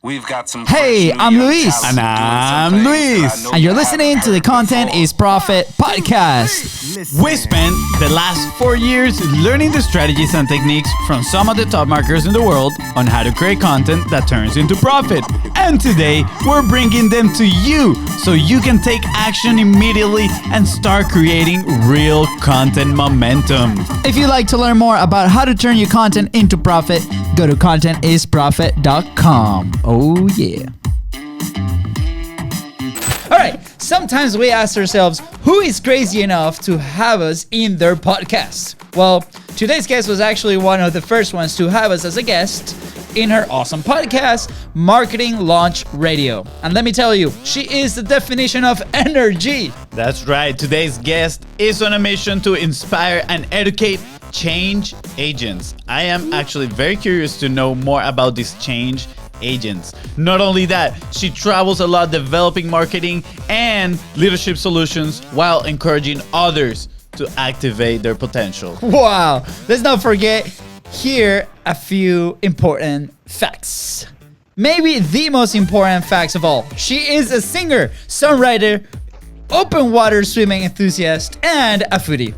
We've got some Hey, I'm Luis. And I'm Luis. And you're listening to the Content is Profit podcast. We spent the last 4 years learning the strategies and techniques from some of the top marketers in the world on how to create content that turns into profit. And today, we're bringing them to you so you can take action immediately and start creating real content momentum. If you'd like to learn more about how to turn your content into profit, go to contentisprofit.com. Oh, yeah. All right. Sometimes we ask ourselves, who is crazy enough to have us in their podcast? Well, today's guest was actually one of the first ones to have us as a guest in her awesome podcast, Marketing Launch Radio. And let me tell you, she is the definition of energy. That's right. Today's guest is on a mission to inspire and educate change agents. I am actually very curious to know more about these change agents. Not only that, she travels a lot developing marketing and leadership solutions while encouraging others to activate their potential. Wow. Let's not forget here a few important facts. Maybe the most important facts of all. She is a singer, songwriter, open water swimming enthusiast, and a foodie.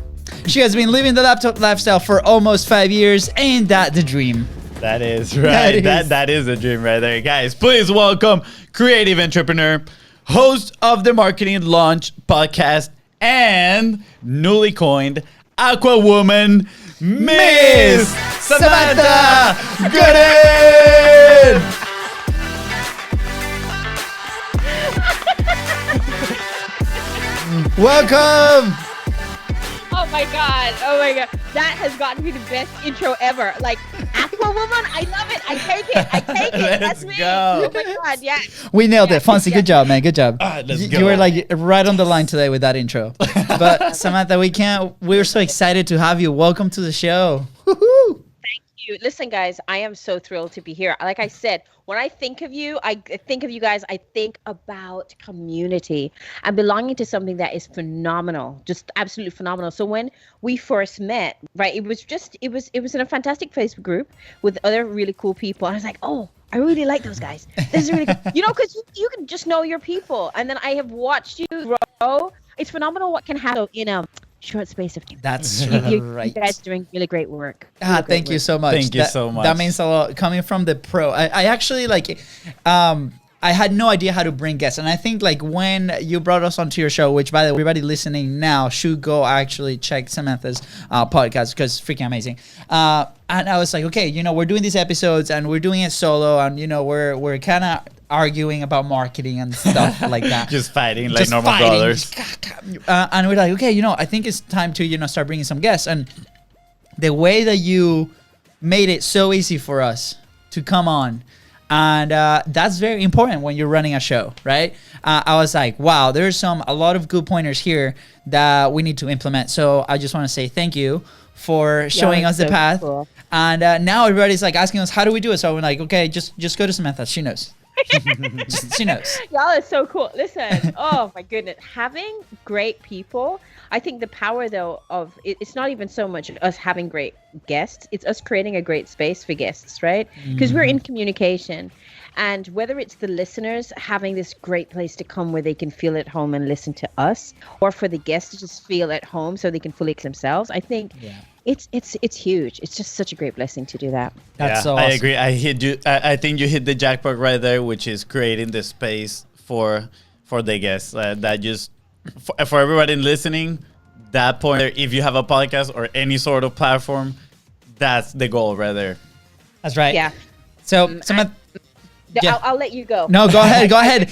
She has been living the laptop lifestyle for almost 5 years. Ain't that the dream? That is right. That is a dream right there. Guys, please welcome creative entrepreneur, host of the Marketing Launch podcast, and newly coined Aqua Woman, Miss Samantha Gooden! Welcome! Oh my god, that has gotten me the best intro ever. Like, Aqua Woman, I love it, I take it. That's me. go. Oh my god, yeah. We nailed it. Fonzie, good job, man. Good job. Let's go. You were like right on the line today with that intro. But Samantha, we're so excited to have you. Welcome to the show. Woohoo! Listen, guys, I am so thrilled to be here. Like I said, when I think of you, I think of you guys, I think about community and belonging to something that is phenomenal, just absolutely phenomenal. So when we first met, right, it was in a fantastic Facebook group with other really cool people. And I was like, oh, I really like those guys. This is really good. Because you can just know your people. And then I have watched you grow. It's phenomenal what can happen in a short space of time. That's right. You right. guys are doing really great work. Thank you so much. Thank you so much. That means a lot coming from the pro. I actually I had no idea how to bring guests. And I think like when you brought us onto your show, which by the way, everybody listening now should go actually check Samantha's podcast because it's freaking amazing. And I was like, okay, we're doing these episodes and we're doing it solo and, we're kind of arguing about marketing and stuff like that. Just fighting like normal brothers. And we're like, okay, I think it's time to, start bringing some guests. And the way that you made it so easy for us to come on, and that's very important when you're running a show, right? I was like, wow, there's a lot of good pointers here that we need to implement. So I just want to say thank you for showing us the path. Cool. And now everybody's like asking us, how do we do it? So we're like, okay, just go to Samantha. She knows. She knows. Y'all are so cool. Listen, oh my goodness, having great people. I think the power though of it's not even so much us having great guests, it's us creating a great space for guests, right? Because we're in communication, and whether it's the listeners having this great place to come where they can feel at home and listen to us, or for the guests to just feel at home so they can fully themselves, I think it's huge. It's just such a great blessing to do that. That's so awesome. I agree. I think you hit the jackpot right there, which is creating the space for the guests. That just for everybody listening, that point there, if you have a podcast or any sort of platform, that's the goal right there. That's right. Yeah. So Samantha. Yeah. I'll let you go. No, go ahead. Go ahead.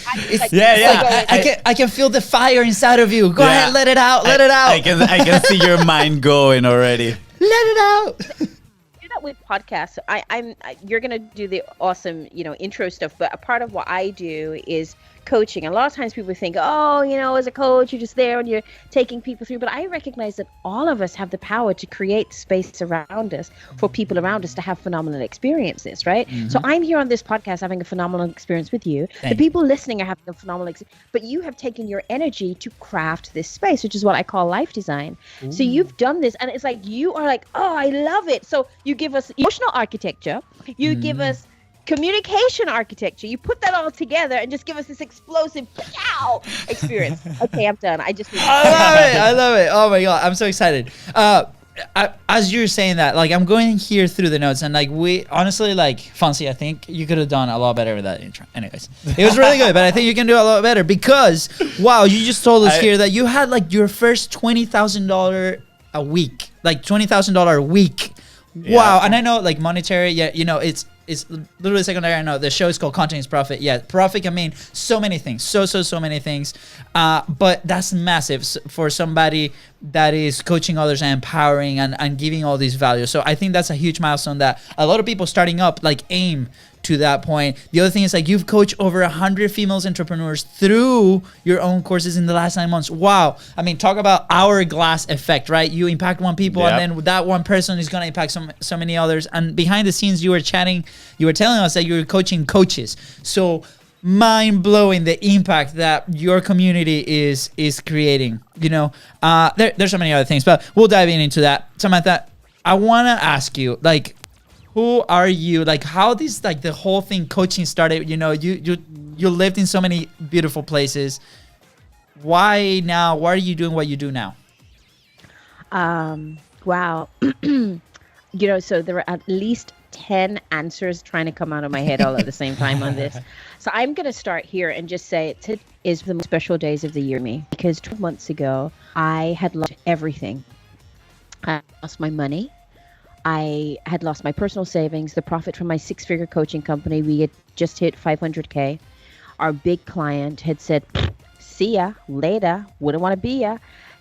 I can feel the fire inside of you. Go ahead, let it out. Let it out. I can see your mind going already. Let it out. Do that with podcasts. You're gonna do the awesome, intro stuff. But a part of what I do is coaching. And a lot of times people think, as a coach, you're just there and you're taking people through. But I recognize that all of us have the power to create space around us for people around us to have phenomenal experiences, right? Mm-hmm. So I'm here on this podcast having a phenomenal experience with you. The people listening are having a phenomenal experience. But you have taken your energy to craft this space, which is what I call life design. Ooh. So you've done this, and it's like you are like, oh, I love it. So you give us emotional architecture. You give us communication architecture. You put that all together and just give us this explosive experience. Okay, I'm done. I love it. Oh my God, I'm so excited. As you're saying that, like, I'm going here through the notes, and like, we honestly, like, Fonzie, I think you could have done a lot better with that intro. Anyways, it was really good, but I think you can do a lot better because, wow, you just told us here that you had like your first $20,000 a week, like $20,000 a week. Yeah. Wow. And I know, like, monetary, yeah, you know, it's literally secondary. I know the show is called Content is Profit. Yeah, profit can mean so many things, so many things. But that's massive for somebody that is coaching others and empowering and giving all these values. So I think that's a huge milestone that a lot of people starting up like aim to that point. The other thing is, like, you've coached over 100 female entrepreneurs through your own courses in the last 9 months. Wow. I mean, talk about hourglass effect, right? You impact one people, and then that one person is going to impact so many others. And behind the scenes, you were telling us that you were coaching coaches. So mind-blowing the impact that your community is creating. You know, there's so many other things, but we'll dive into that. Samantha, I want to ask you, like, who are you? Like, how this, like, the whole thing coaching started? You know, you lived in so many beautiful places. Why now? Why are you doing what you do now? Wow. You know, so there were at least 10 answers trying to come out of my head all at the same time on this. So I'm going to start here and just say it is the most special days of the year to me, because 12 months ago, I had lost everything. I lost my money. I had lost my personal savings, the profit from my 6-figure coaching company. We had just hit 500K. Our big client had said, see ya later, wouldn't want to be ya,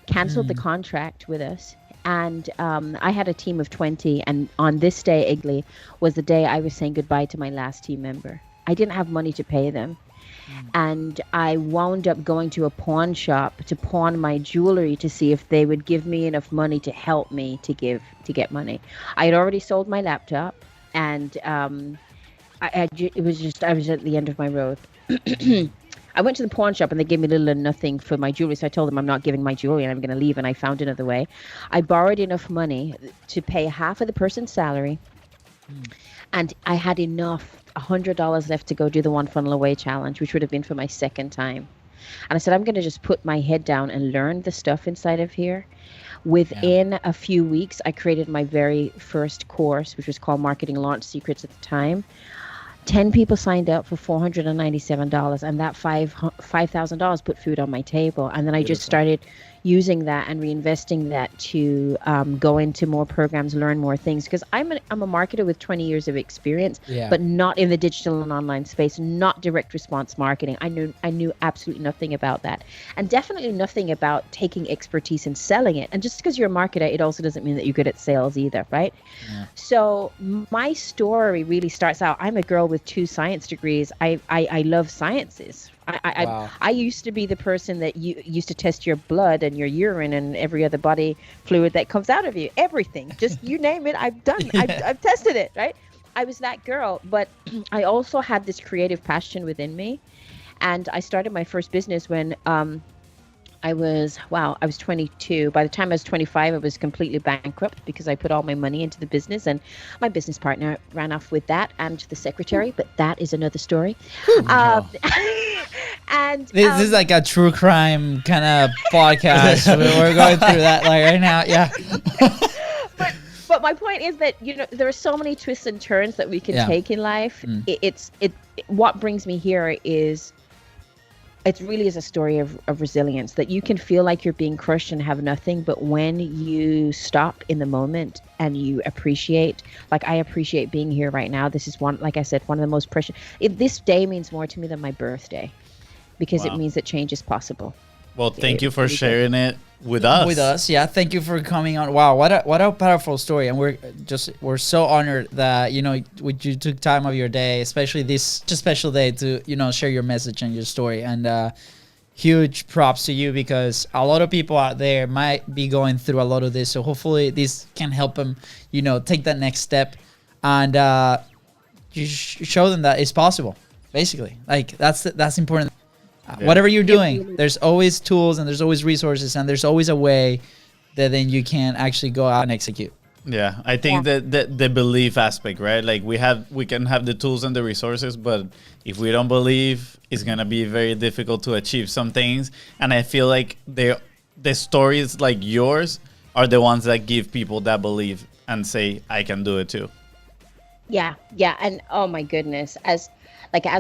canceled the contract with us. And I had a team of 20. And on this day, Igley, was the day I was saying goodbye to my last team member. I didn't have money to pay them. And I wound up going to a pawn shop to pawn my jewelry to see if they would give me enough money to help me to get money. I had already sold my laptop, and I was at the end of my road. I went to the pawn shop and they gave me little or nothing for my jewelry. So I told them I'm not giving my jewelry and I'm going to leave. And I found another way. I borrowed enough money to pay half of the person's salary. And I had enough, $100 left to go do the One Funnel Away challenge, which would have been for my second time. And I said, I'm going to just put my head down and learn the stuff inside of here. Within a few weeks, I created my very first course, which was called Marketing Launch Secrets at the time. 10 people signed up for $497, and that $5,000 put food on my table. And then I just started using that and reinvesting that to go into more programs, learn more things. Because I'm a marketer with 20 years of experience, but not in the digital and online space, not direct response marketing. I knew absolutely nothing about that, and definitely nothing about taking expertise and selling it. And just because you're a marketer, it also doesn't mean that you're good at sales either, right? Yeah. So my story really starts out, I'm a girl with 2 science degrees. I love sciences. I used to be the person that you used to test your blood and your urine and every other body fluid that comes out of you. Everything, just you name it, I've done. I've tested it, right? I was that girl, but I also had this creative passion within me, and I started my first business when I was 22. By the time I was 25, I was completely bankrupt because I put all my money into the business, and my business partner ran off with that and the secretary, but that is another story. And this is like a true crime kind of podcast. We're going through that like right now. Yeah. But my point is that, you know, there are so many twists and turns that we can take in life. What brings me here is, it really is a story of resilience, that you can feel like you're being crushed and have nothing, but when you stop in the moment and you appreciate, like I appreciate being here right now. This is one, like I said, one of the most precious. This day means more to me than my birthday, because it means that change is possible. Well, thank you for sharing it with us. With us, yeah. Thank you for coming on. Wow, what a powerful story, and we're so honored that, you know, you took time of your day, especially this just special day, to, you know, share your message and your story. And huge props to you, because a lot of people out there might be going through a lot of this. So hopefully this can help them, you know, take that next step, and you show them that it's possible. Basically, like that's important. Whatever you're doing, there's always tools and there's always resources and there's always a way that then you can actually go out and execute. Yeah, I think that the belief aspect, right? Like we can have the tools and the resources, but if we don't believe, it's gonna be very difficult to achieve some things. And I feel like the stories like yours are the ones that give people that belief and say, I can do it too. Yeah, yeah, and oh my goodness, as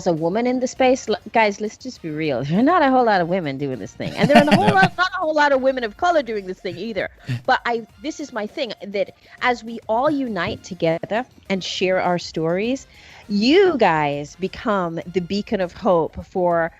a woman in the space, guys, let's just be real. There are not a whole lot of women doing this thing, and there are not a whole lot of women of color doing this thing either. But this is my thing, that as we all unite together and share our stories, you guys become the beacon of hope for,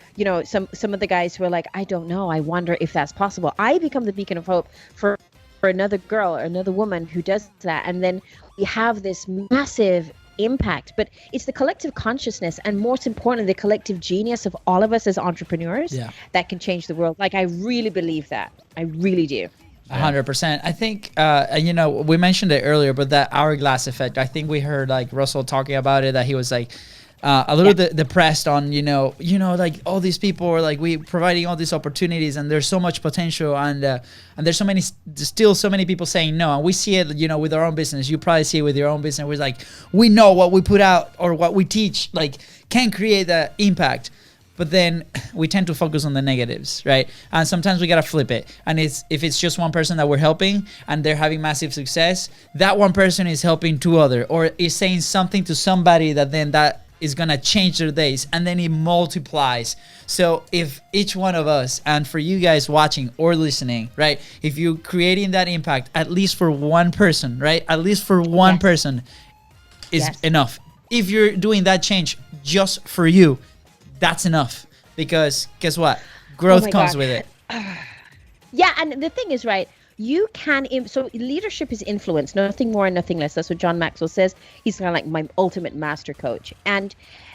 some of the guys who are like, I don't know, I wonder if that's possible. I become the beacon of hope for another girl or another woman who does that, and then we have this massive impact. But it's the collective consciousness, and most importantly, the collective genius of all of us as entrepreneurs that can change the world. Like, I really believe that. I really do. 100%. I think, we mentioned it earlier, but that hourglass effect, I think we heard like Russell talking about it, that he was like a little depressed on, like all these people are like, we providing all these opportunities and there's so much potential, and there's still so many people saying no. And we see it, with our own business. You probably see it with your own business. We're like, we know what we put out or what we teach, like, can create that impact. But then we tend to focus on the negatives, right? And sometimes we gotta flip it. And if it's just one person that we're helping and they're having massive success, that one person is helping two other, or is saying something to somebody that is gonna change their days, and then it multiplies. So if each one of us, and for you guys watching or listening, right, if you're creating that impact, at least for one person, right, at least for one person is enough. If you're doing that change just for you, that's enough, because guess what? Growth comes with it. Yeah, and the thing is, right, you can, so leadership is influence, nothing more and nothing less. That's what John Maxwell says. He's kind of like my ultimate master coach. And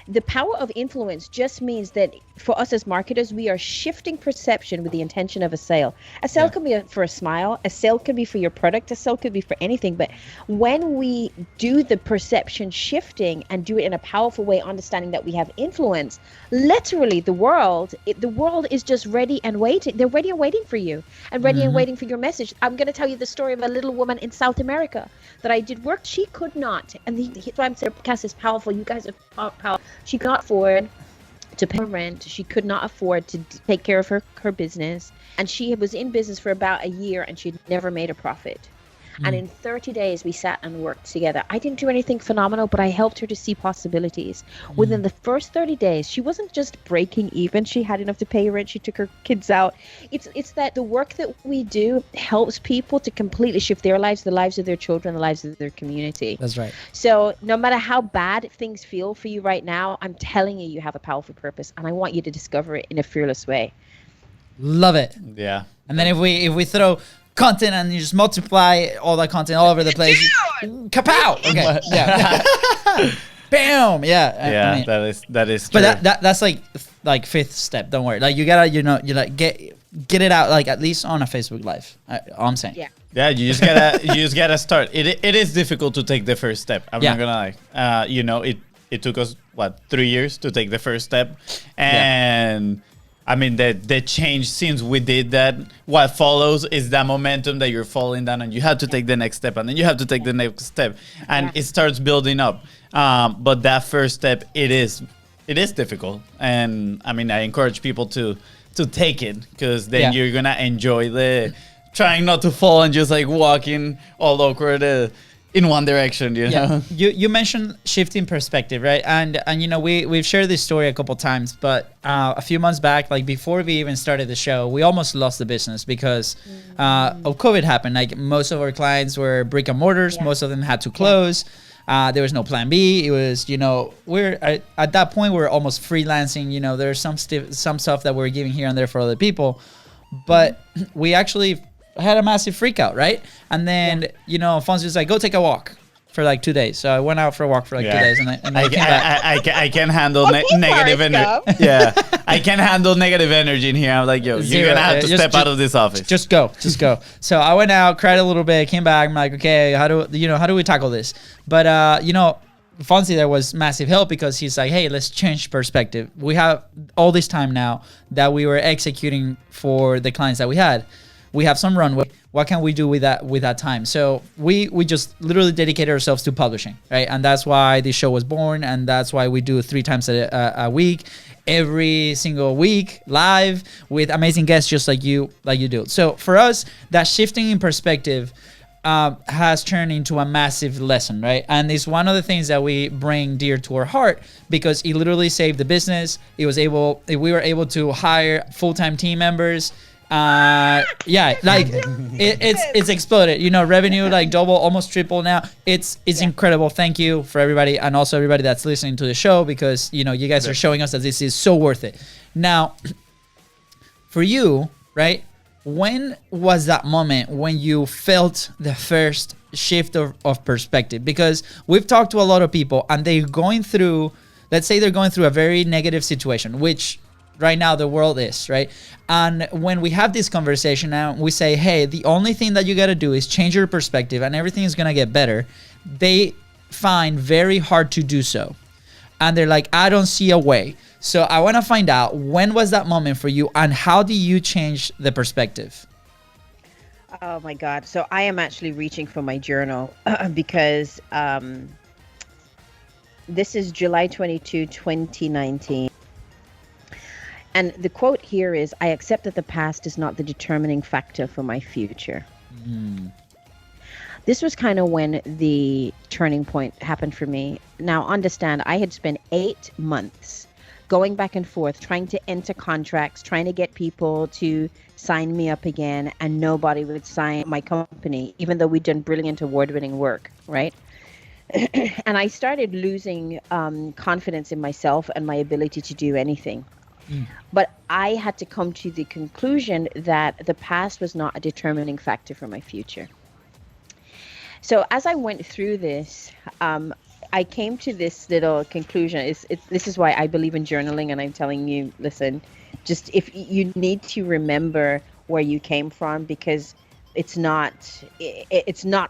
the power of influence just means that for us as marketers, we are shifting perception with the intention of a sale. A sale can be for a smile. A sale could be for your product. A sale could be for anything. But when we do the perception shifting and do it in a powerful way, understanding that we have influence, literally the world is just ready and waiting. They're ready and waiting for you, and ready and waiting for your message. I'm going to tell you the story of a little woman in South America that I did work. She could not, and that's why I'm saying podcast is powerful. You guys are powerful. She could not afford to pay her rent. She could not afford to take care of her business. And she was in business for about a year, and she'd never made a profit. And in 30 days, we sat and worked together. I didn't do anything phenomenal, but I helped her to see possibilities. Within the first 30 days, she wasn't just breaking even. She had enough to pay her rent. She took her kids out. It's that the work that we do helps people to completely shift their lives, the lives of their children, the lives of their community. That's right. So no matter how bad things feel for you right now, I'm telling you, you have a powerful purpose, and I want you to discover it in a fearless way. Love it. Yeah. And then if we throw content and you just multiply all that content all over the place, kapow. Okay. Yeah. Bam. Yeah. Yeah. I mean, that is true. but that's like fifth step. Don't worry. Like, you gotta, you like get it out, like at least on a Facebook Live. All I'm saying. Yeah. Yeah, you just gotta start. It is difficult to take the first step. I'm not gonna lie. It took us 3 years to take the first step, and I mean the change since we did that. What follows is that momentum that you're falling down, and you have to take the next step, and then you have to take the next step, and it starts building up. But that first step, it is difficult, and I mean I encourage people to take it, because then you're gonna enjoy the trying not to fall and just like walking all awkward in one direction, you know? You mentioned shifting perspective, right? And we've shared this story a couple times, but a few months back, like before we even started the show, we almost lost the business because of COVID happened. Like, most of our clients were brick and mortars. Most of them had to close. There was no plan B. It was, we're at that point, we're almost freelancing. There's some stuff that we're giving here and there for other people, but we actually had a massive freak out, right? And then, Fonz was like, go take a walk for like 2 days. So I went out for a walk for like 2 days, and then I came back. I can handle negative energy. Yeah, I can handle negative energy in here. I'm like, yo, you're gonna have to step out of this office. Just go. So I went out, cried a little bit, came back. I'm like, okay, how do we tackle this? But Fonzie there was massive help, because he's like, hey, let's change perspective. We have all this time now that we were executing for the clients that we had. we have some runway. What can we do with that time? So we just literally dedicated ourselves to publishing, right? And that's why the show was born, and that's why we do 3 times a week, every single week, live with amazing guests just like you do. So for us, that shifting in perspective has turned into a massive lesson, right? And it's one of the things that we bring dear to our heart because it literally saved the business. We were able to hire full-time team members. It's exploded. Revenue like double, almost triple now. It's incredible. Thank you for everybody, and also everybody that's listening to the show because you guys are showing us that this is so worth it. Now, for you, right? When was that moment when you felt the first shift of perspective? Because we've talked to a lot of people and they're going through, let's say they're going through a very negative situation, which right now the world is, right? And when we have this conversation and we say, hey, the only thing that you got to do is change your perspective and everything is going to get better, they find very hard to do so. And they're like, I don't see a way. So I want to find out, when was that moment for you and how do you change the perspective? Oh my God. So I am actually reaching for my journal because this is July 22, 2019. And the quote here is, I accept that the past is not the determining factor for my future. This was kind of when the turning point happened for me. Now, understand, I had spent 8 months going back and forth, trying to enter contracts, trying to get people to sign me up again, and nobody would sign my company, even though we'd done brilliant award-winning work, right? And I started losing confidence in myself and my ability to do anything. But I had to come to the conclusion that the past was not a determining factor for my future. So as I went through this, I came to this little conclusion. This is why I believe in journaling, and I'm telling you, listen, just if you need to remember where you came from, because it's not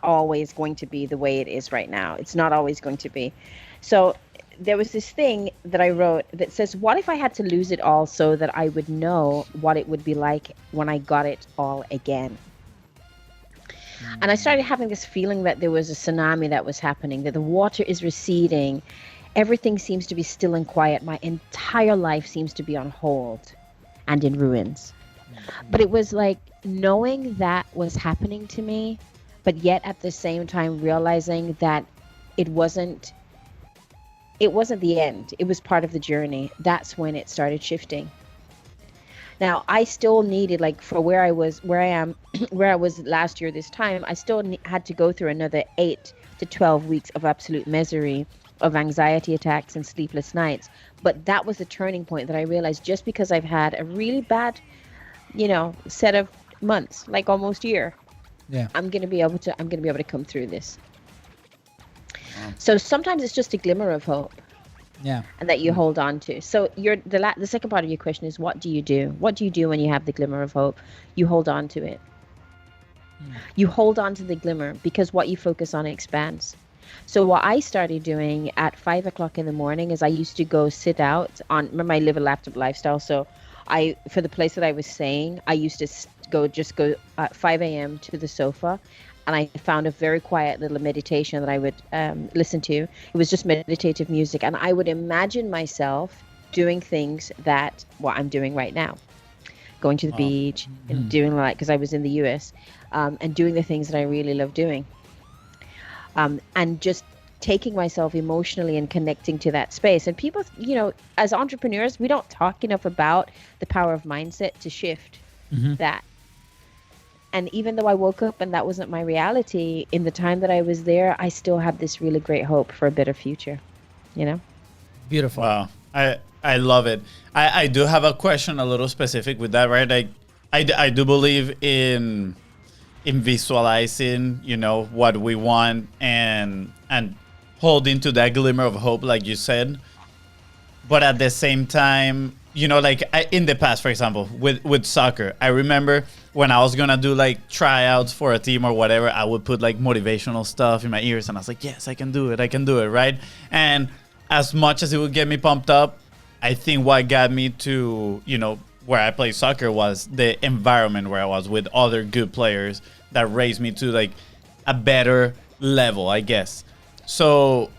always going to be the way it is right now. It's not always going to be. So there was this thing that I wrote that says, what if I had to lose it all so that I would know what it would be like when I got it all again? And I started having this feeling that there was a tsunami that was happening, that the water is receding. Everything seems to be still and quiet. My entire life seems to be on hold and in ruins. But it was like knowing that was happening to me, but yet at the same time realizing that it wasn't the end. It was part of the journey. That's when it started shifting. Now, I still needed, like, for where I was last year this time, I still had to go through another 8 to 12 weeks of absolute misery, of anxiety attacks and sleepless nights. But that was the turning point that I realized, just because I've had a really bad, set of months, like almost year, I'm gonna be able to come through this. So sometimes it's just a glimmer of hope. Yeah. And that you hold on to. So the second part of your question is, what do you do? What do you do when you have the glimmer of hope? You hold on to it. You hold on to the glimmer, because what you focus on expands. So what I started doing at 5 o'clock in the morning is I used to go sit out on, remember, I live a laptop lifestyle. So for the place that I was staying, I used to go at 5 a.m. to the sofa. And I found a very quiet little meditation that I would listen to. It was just meditative music. And I would imagine myself doing things that what I'm doing right now. Going to the beach and doing, like, because I was in the US, and doing the things that I really love doing. And just taking myself emotionally and connecting to that space. And people, as entrepreneurs, we don't talk enough about the power of mindset to shift that. And even though I woke up and that wasn't my reality, in the time that I was there, I still had this really great hope for a better future, Beautiful. Wow. I love it. I do have a question a little specific with that, right? I do believe in visualizing, what we want and holding to that glimmer of hope, like you said. But at the same time, in the past, for example, with soccer, I remember when I was going to do like tryouts for a team or whatever, I would put like motivational stuff in my ears and I was like, yes, I can do it, right? And as much as it would get me pumped up, I think what got me to, where I play soccer was the environment where I was with other good players that raised me to like a better level, I guess. So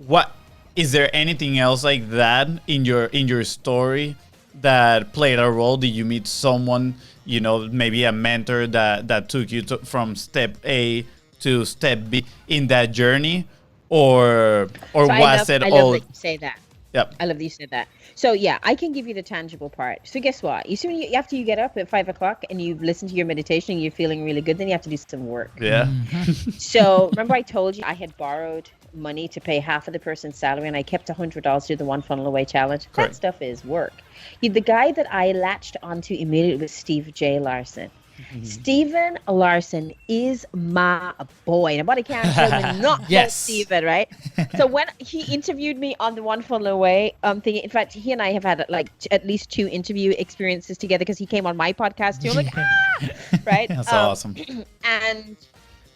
what is there anything else like that in your story that played a role? Did you meet someone, you know, maybe a mentor that took you from step A to step B in that journey, or was it I all? love that you say that. Yep. I love that you said that. So yeah, I can give you the tangible part. So guess what? You see, when after you get up at 5 o'clock and you've listened to your meditation, and you're feeling really good. Then you have to do some work. Yeah. So remember, I told you I had borrowed money to pay half of the person's salary, and I kept $100 to do the one funnel away challenge. Correct. That stuff is work. The guy that I latched onto immediately was Steve J. Larson. Stephen Larson is my boy. Nobody can tell me not Yes. Stephen, right? So when he interviewed me on the One Funnel Away thing, in fact, he and I have had like at least 2 interview experiences together because he came on my podcast too. I'm like, right? That's awesome. And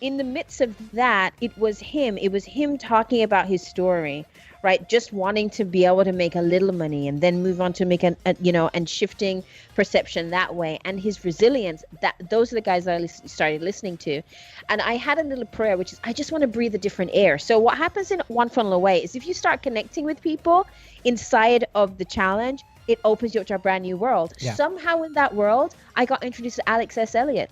in the midst of that, it was him talking about his story, right? Just wanting to be able to make a little money and then move on to make and shifting perception that way, and his resilience. Those are the guys that I started listening to. And I had a little prayer, which is, I just want to breathe a different air. So what happens in One Funnel Away is if you start connecting with people inside of the challenge, it opens you up to a brand new world. Yeah. Somehow in that world, I got introduced to Alex S. Elliott.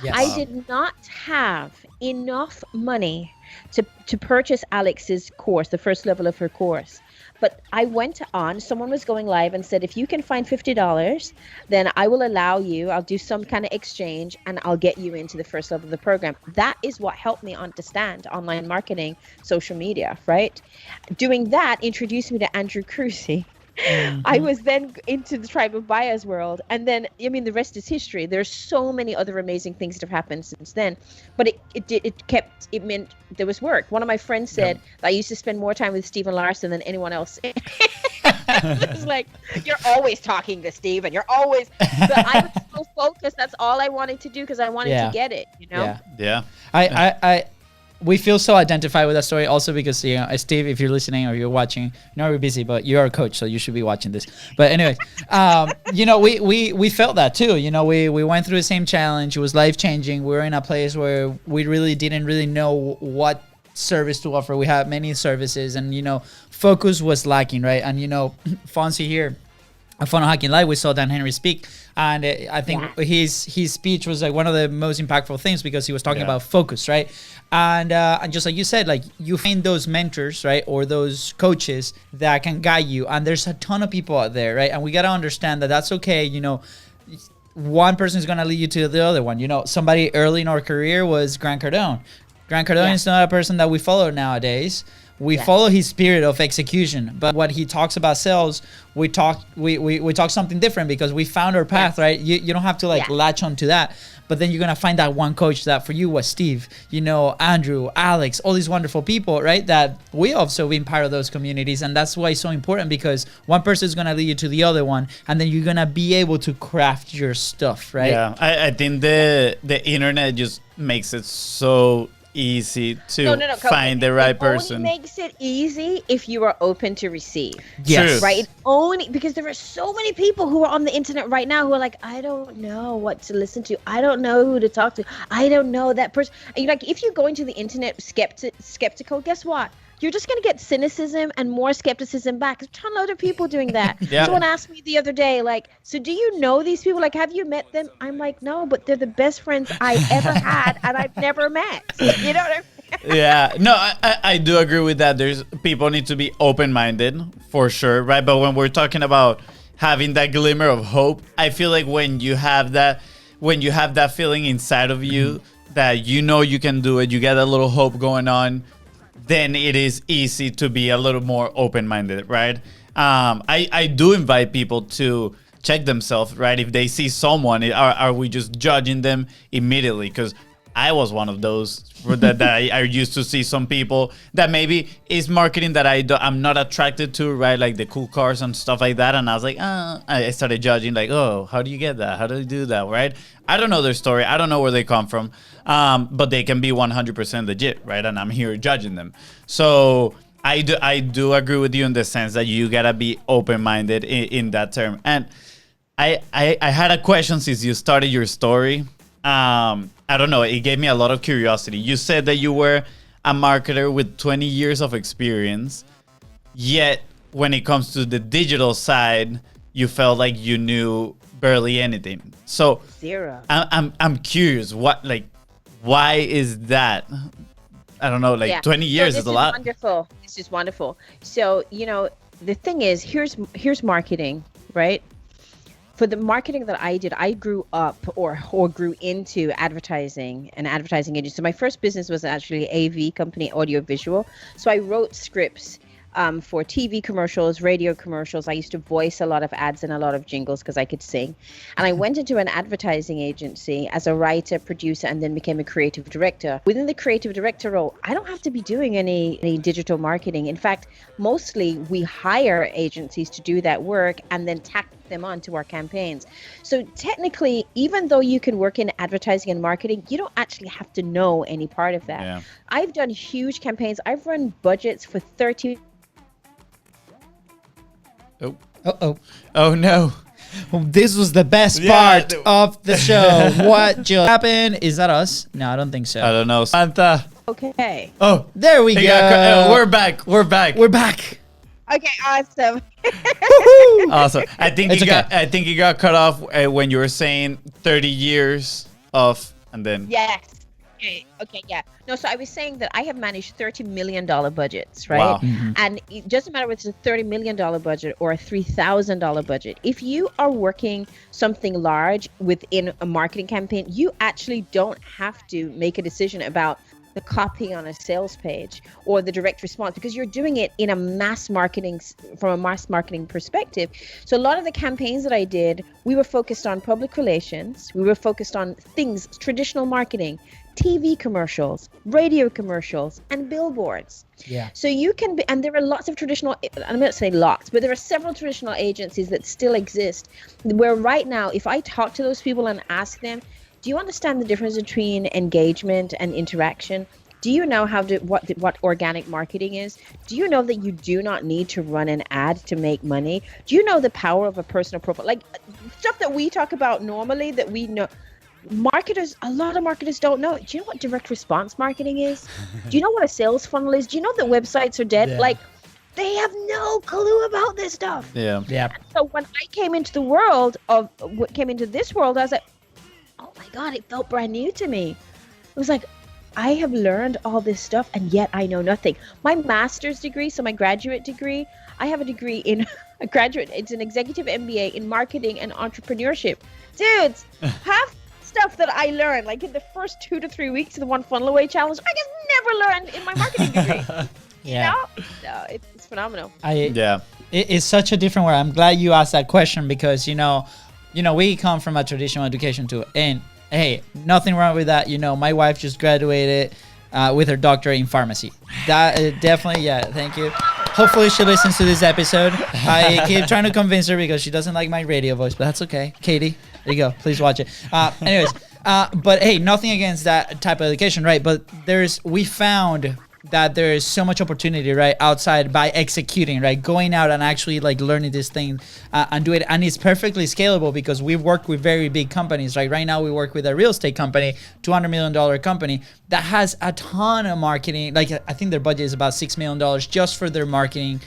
Yes. I did not have enough money to purchase Alex's course, the first level of her course. But I went on, someone was going live and said, if you can find $50, then I will allow you, I'll do some kind of exchange and I'll get you into the first level of the program. That is what helped me understand online marketing, social media, right? Doing that introduced me to Andrew Crucy. I was then into the Tribe of Buyers world. And then, I mean, the rest is history. There's so many other amazing things that have happened since then. But it meant there was work. One of my friends said that I used to spend more time with Stephen Larson than anyone else. It's like, you're always talking to Stephen. You're always, but I was so focused. That's all I wanted to do because I wanted to get it, you know? Yeah. Yeah. We feel so identified with that story also because, you know, Steve, if you're listening or you're watching, I know we're busy, but you're a coach, so you should be watching this. But anyways, you know, we felt that too. You know, we went through the same challenge. It was life-changing. We were in a place where we really didn't really know what service to offer. We had many services and, you know, focus was lacking, right? And, you know, Fonzie here at Funnel Hacking Live, we saw Dan Henry speak, and I think his speech was like one of the most impactful things because he was talking about focus, right? And just like you said, like you find those mentors, right, or those coaches that can guide you, and there's a ton of people out there, right? And we gotta understand that that's okay. You know, one person is gonna lead you to the other one. You know, somebody early in our career was Grant Cardone. Grant Cardone is not a person that we follow nowadays. We follow his spirit of execution, but what he talks about sales, we talk something different because we found our path, right? You don't have to like latch onto that, but then you're gonna find that one coach that for you was Steve, you know, Andrew, Alex, all these wonderful people, right? That we also been part of those communities, and that's why it's so important because one person is gonna lead you to the other one, and then you're gonna be able to craft your stuff, right? Yeah, I think the internet just makes it so easy to find the right person. It only makes it easy if you are open to receive. Yes. Right? It only because there are so many people who are on the internet right now who are like, I don't know what to listen to. I don't know who to talk to. I don't know that person. And you're like, if you're going to the internet skeptical, guess what? You're just going to get cynicism and more skepticism back. There's a ton of other people doing that. Someone asked me the other day, like, so do you know these people? Like, have you met them? I'm like, no, but they're the best friends I ever had and I've never met. You know what I mean? Yeah, no, I do agree with that. There's people need to be open-minded for sure, right? But when we're talking about having that glimmer of hope, I feel like when you have that feeling inside of you that you know you can do it, you get a little hope going on, then it is easy to be a little more open-minded, right? I do invite people to check themselves, right? If they see someone, are we just judging them immediately? Because I was one of those that I used to see some people that maybe is marketing that I'm not attracted to, right? Like the cool cars and stuff like that. And I was like, I started judging like, oh, how do you get that? How do you do that, right? I don't know their story. I don't know where they come from. But they can be 100% legit, right? And I'm here judging them. So I do agree with you in the sense that you gotta be open-minded in that term. And I had a question since you started your story. I don't know. It gave me a lot of curiosity. You said that you were a marketer with 20 years of experience, yet when it comes to the digital side, you felt like you knew barely anything. So Zero. I'm curious. Why is that? I don't know. 20 years is a lot. Wonderful. This is wonderful. So the thing is, here's marketing, right? For the marketing that I did, I grew up or grew into advertising, an advertising agency. So my first business was actually AV company, audio visual. So I wrote scripts for TV commercials, radio commercials. I used to voice a lot of ads and a lot of jingles because I could sing. And I went into an advertising agency as a writer, producer, and then became a creative director. Within the creative director role, I don't have to be doing any digital marketing. In fact, mostly we hire agencies to do that work and then tack them onto our campaigns. So technically, even though you can work in advertising and marketing, you don't actually have to know any part of that. Yeah. I've done huge campaigns. I've run budgets for 30. Oh no. This was the best part of the show. What just happened? Is that us? No, I don't think so. I don't know. Samantha. Okay. Oh, There we go. We're back. We're back. We're back. Okay, awesome. Awesome. I think It's okay. you got cut off when you were saying 30 years of, and then. Yes. Okay, yeah. No, so I was saying that I have managed $30 million budgets, right? Wow. And it doesn't matter if it's a $30 million budget or a $3,000 budget. If you are working something large within a marketing campaign, you actually don't have to make a decision about the copy on a sales page or the direct response because you're doing it in a mass marketing, from a mass marketing perspective. So a lot of the campaigns that I did, we were focused on public relations. We were focused on things, traditional marketing, TV commercials, radio commercials, and billboards. Yeah. So you can be, and there are lots of traditional, I'm not saying lots, but there are several traditional agencies that still exist where right now, if I talk to those people and ask them, do you understand the difference between engagement and interaction? Do you know what organic marketing is? Do you know that you do not need to run an ad to make money? Do you know the power of a personal profile? Like stuff that we talk about normally that we know. A lot of marketers don't know. Do you know what direct response marketing is? Do you know what a sales funnel is? Do you know that websites are dead? Yeah. Like, they have no clue about this stuff. Yeah. Yeah. So when I came into this world, I was like, oh my God, it felt brand new to me. It was like, I have learned all this stuff and yet I know nothing. My master's degree, so my graduate degree, I have a degree in it's an executive MBA in marketing and entrepreneurship. Dudes, half stuff that I learned, like in the first 2 to 3 weeks of the One Funnel Away challenge, I just never learned in my marketing degree. Yeah. You know? So it's phenomenal. It's such a different world. I'm glad you asked that question because we come from a traditional education too, and hey, nothing wrong with that. My wife just graduated with her doctorate in pharmacy. That definitely, yeah. Thank you. Hopefully she listens to this episode. I keep trying to convince her because she doesn't like my radio voice, but that's okay. Katie, there you go. Please watch it. Anyways, but hey, nothing against that type of education, right? But we found that there is so much opportunity, right, outside by executing, right, going out and actually like learning this thing and do it. And it's perfectly scalable because we've worked with very big companies. Like right now we work with a real estate company, $200 million company that has a ton of marketing. Like I think their budget is about $6 million just for their marketing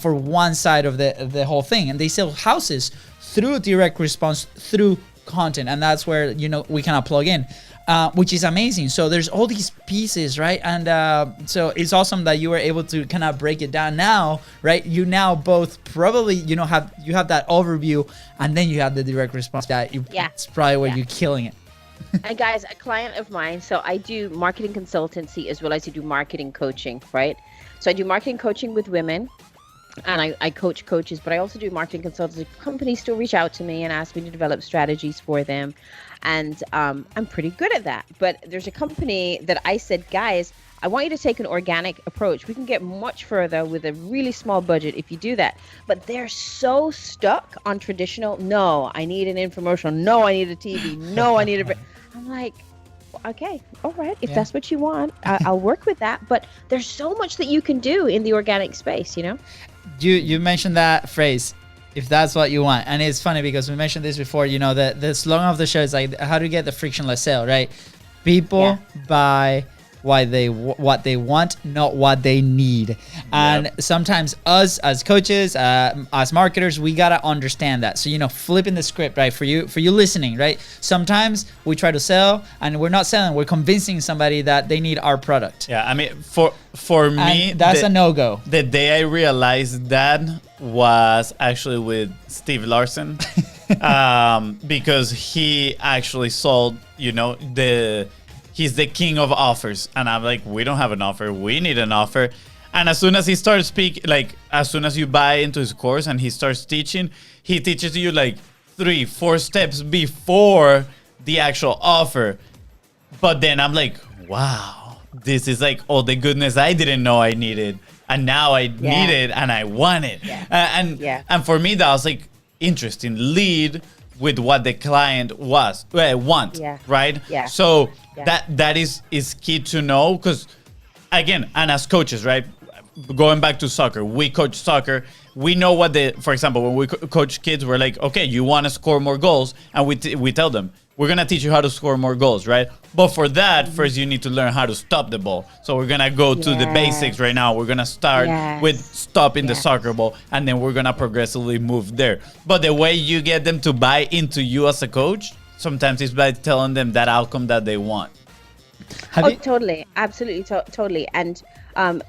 for one side of the whole thing. And they sell houses through direct response, through content. And that's where, we kind of plug in. Which is amazing. So there's all these pieces, right? And so it's awesome that you were able to kind of break it down now, right? You now both probably, you have that overview and then you have the direct response it's probably where you're killing it. And guys, a client of mine, so I do marketing consultancy as well as I do marketing coaching, right? So I do marketing coaching with women and I coach coaches, but I also do marketing consultancy. Companies still reach out to me and ask me to develop strategies for them. And I'm pretty good at that. But there's a company that I said, guys, I want you to take an organic approach. We can get much further with a really small budget if you do that. But they're so stuck on traditional. No, I need an infomercial. No, I need a TV. No, I need a... I'm like, okay, all right. If that's what you want, I'll work with that. But there's so much that you can do in the organic space, You mentioned that phrase, if that's what you want. And it's funny because we mentioned this before, you know, the slogan of the show is like how to get the frictionless sale, right? People buy what they want, not what they need. And sometimes us as coaches, as marketers, we gotta understand that. So, you know, flipping the script, right? For you listening, right? Sometimes we try to sell and we're not selling, we're convincing somebody that they need our product. Yeah, I mean, for me, that's a no-go. The day I realized that was actually with Steve Larson, because he actually sold, you know, he's the king of offers. And I'm like, we don't have an offer. We need an offer. And as soon as he starts speaking, like as soon as you buy into his course and he starts teaching, he teaches you like 3-4 steps before the actual offer. But then I'm like, wow, this is like all the goodness I didn't know I needed. And now I need it and I want it. Yeah. And for me, that was like interesting. Lead with what the client want, right? Yeah. So that is key to know, because again, and as coaches, right? Going back to soccer, we coach soccer. We know what for example, when we coach kids, we're like, okay, you want to score more goals, and we tell them, we're gonna teach you how to score more goals, right? But for that, first you need to learn how to stop the ball. So we're gonna go to the basics right now. We're gonna start with stopping the soccer ball, and then we're gonna progressively move there. But the way you get them to buy into you as a coach, sometimes it's by telling them that outcome that they want. Totally, absolutely, totally. And I've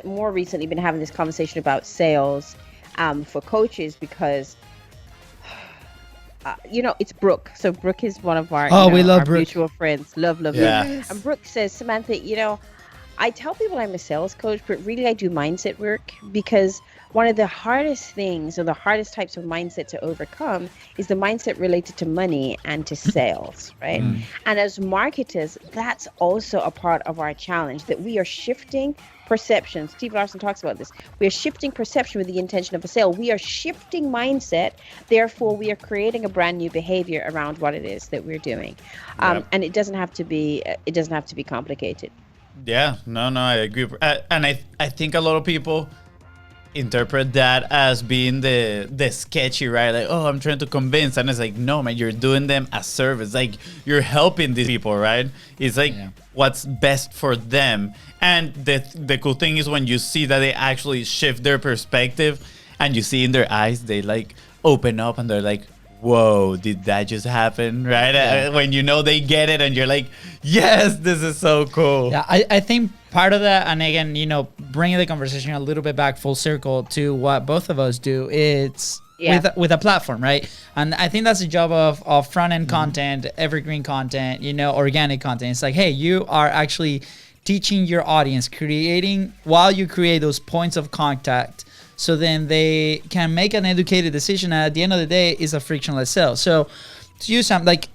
more recently been having this conversation about sales for coaches, because you know, it's Brooke. So Brooke is one of our, we love our Brooke. mutual friends. Love. Yes. And Brooke says, Samantha, you know, I tell people I'm a sales coach, but really I do mindset work, because one of the hardest things, or the hardest types of mindset to overcome, is the mindset related to money and to sales, right? And as marketers, that's also a part of our challenge, that we are shifting perception. Steve Larson talks about this. We are shifting perception with the intention of a sale. We are shifting mindset. Therefore, we are creating a brand new behavior around what it is that we're doing. And it doesn't have to be complicated. Yeah, no, I agree. And I think a lot of people interpret that as being the sketchy, right? Like, oh, I'm trying to convince. And it's like, no, man, you're doing them a service. Like, you're helping these people, right? It's like what's best for them. And the cool thing is when you see that they actually shift their perspective, and you see in their eyes, they like open up and they're like, whoa, did that just happen, right? When you know they get it and you're like, yes, this is so cool. Yeah, I think part of that, and again, you know, bringing the conversation a little bit back full circle to what both of us do, it's with a platform, right? And I think that's the job of front-end content, evergreen content, you know, organic content. It's like, hey, you are actually teaching your audience, while you create those points of contact, so then they can make an educated decision. And at the end of the day, it's a frictionless sale. So to you, Sam, like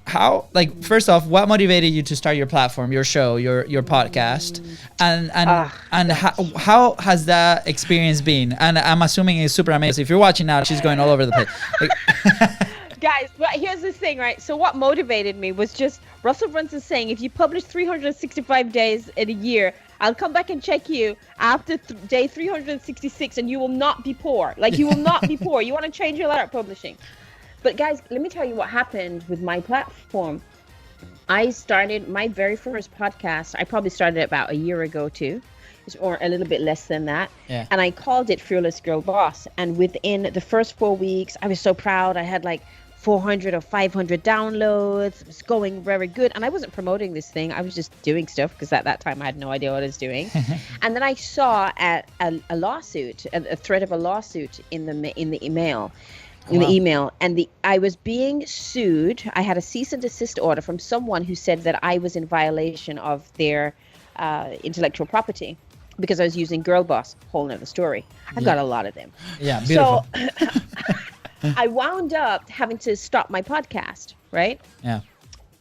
first off, what motivated you to start your platform, your show, your podcast, and how has that experience been? And I'm assuming it's super amazing. If you're watching now, she's going all over the place. Guys, but here's the thing, right? So what motivated me was just Russell Brunson saying, if you publish 365 days in a year, I'll come back and check you after day 366, and you will not be poor. Like, you will not be poor. You want to change your life at publishing. But guys, let me tell you what happened with my platform. I started my very first podcast. I probably started about a year ago too, or a little bit less than that. Yeah. And I called it Fearless Girl Boss. And within the first 4 weeks, I was so proud. I had like 400 or 500 downloads. It was going very good. And I wasn't promoting this thing. I was just doing stuff, because at that time I had no idea what I was doing. And then I saw a lawsuit, a threat of a lawsuit in the email. And I was being sued. I had a cease and desist order from someone who said that I was in violation of their intellectual property, because I was using Girl Boss. Whole nother story. I've got a lot of them. Yeah, beautiful. So I wound up having to stop my podcast, right? Yeah.